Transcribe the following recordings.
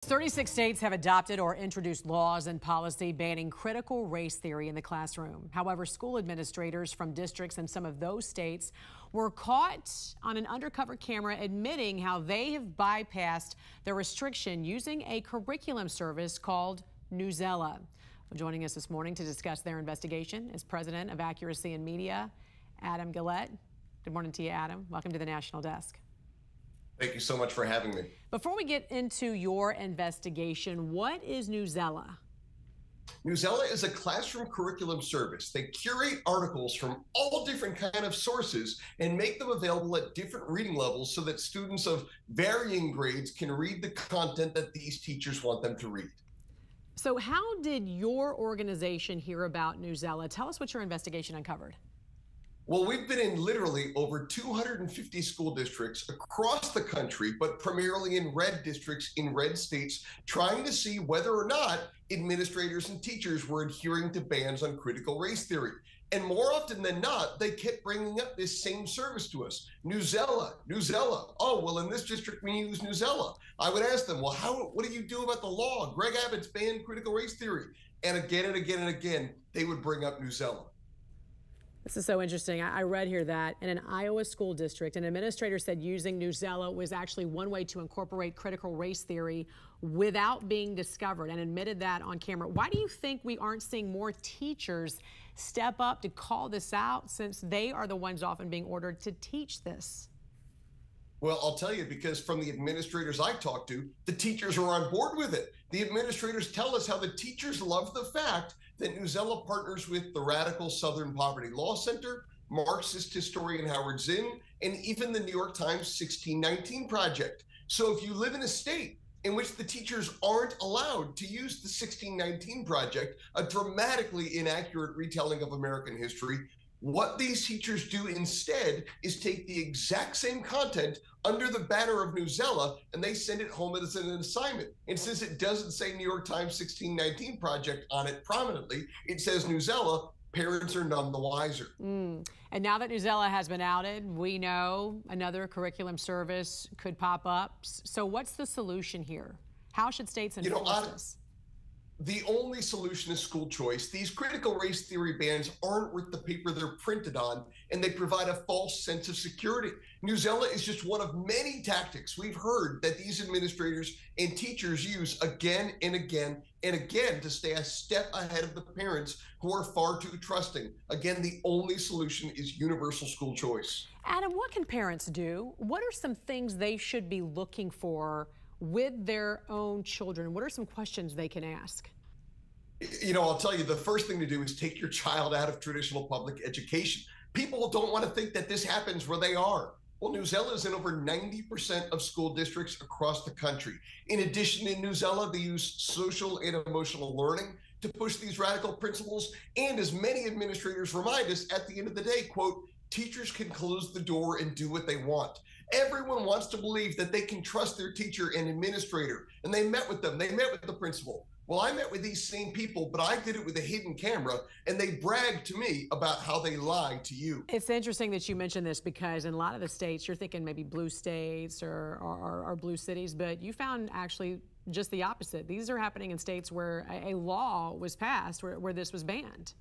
36 states have adopted or introduced laws and policy banning critical race theory in the classroom. However, school administrators from districts in some of those states were caught on an undercover camera admitting how they have bypassed the restriction using a curriculum service called Newsela. Joining us this morning to discuss their investigation is President of Accuracy in Media, Adam Gillette. Good morning to you, Adam. Welcome to the National Desk. Thank you so much for having me. Before we get into your investigation, what is Newsela? Newsela is a classroom curriculum service. They curate articles from all different kind of sources and make them available at different reading levels so that students of varying grades can read the content that these teachers want them to read. So how did your organization hear about Newsela? Tell us what your investigation uncovered. Well, we've been in literally over 250 school districts across the country, but primarily in red districts in red states, trying to see whether or not administrators and teachers were adhering to bans on critical race theory. And more often than not, they kept bringing up this same service to us. Newsela, Newsela. Oh, well, in this district, we use Newsela. I would ask them, well, what do you do about the law? Greg Abbott's banned critical race theory. And again and again and again, they would bring up Newsela. This is so interesting. I read here that in an Iowa school district, an administrator said using Newsela was actually one way to incorporate critical race theory without being discovered, and admitted that on camera. Why do you think we aren't seeing more teachers step up to call this out, since they are the ones often being ordered to teach this? Well, I'll tell you, because from the administrators I talked to, the teachers are on board with it. The administrators tell us how the teachers love the fact that Newsela partners with the radical Southern Poverty Law Center, Marxist historian Howard Zinn, and even the New York Times 1619 Project. So if you live in a state in which the teachers aren't allowed to use the 1619 Project, a dramatically inaccurate retelling of American history, what these teachers do instead is take the exact same content under the banner of Newsela and they send it home as an assignment. And since it doesn't say New York Times 1619 Project on it prominently, it says Newsela. Parents are none the wiser. And now that Newsela has been outed, we know another curriculum service could pop up. So what's the solution here? How should states enforce this? The only solution is school choice. These critical race theory bans aren't worth the paper they're printed on, and they provide a false sense of security. Newsela is just one of many tactics we've heard that these administrators and teachers use again and again and again to stay a step ahead of the parents who are far too trusting. Again, the only solution is universal school choice. Adam, what can parents do? What are some things they should be looking for with their own children? What are some questions they can ask? You know, I'll tell you, the first thing to do is take your child out of traditional public education. People don't want to think that this happens where they are. Well, Newsela is in over 90% of school districts across the country. In addition to Newsela, they use social and emotional learning to push these radical principles. And as many administrators remind us, at the end of the day, quote, teachers can close the door and do what they want. Everyone wants to believe that they can trust their teacher and administrator. And they met with them. They met with the principal. Well, I met with these same people, but I did it with a hidden camera, and they bragged to me about how they lied to you. It's interesting that you mentioned this, because in a lot of the states, you're thinking maybe blue states or blue cities, but you found actually just the opposite. These are happening in states where a law was passed where this was banned.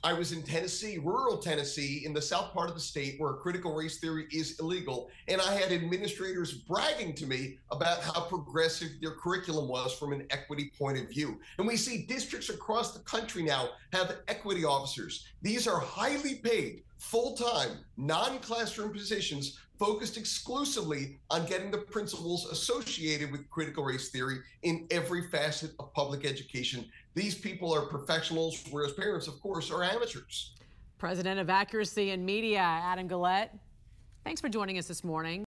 I was in Tennessee, rural Tennessee, in the south part of the state where critical race theory is illegal. And I had administrators bragging to me about how progressive their curriculum was from an equity point of view. And we see districts across the country now have equity officers. These are highly paid, full-time, non-classroom positions focused exclusively on getting the principles associated with critical race theory in every facet of public education. These people are professionals, whereas parents, of course, are amateurs. President of Accuracy in Media, Adam Gillette, thanks for joining us this morning.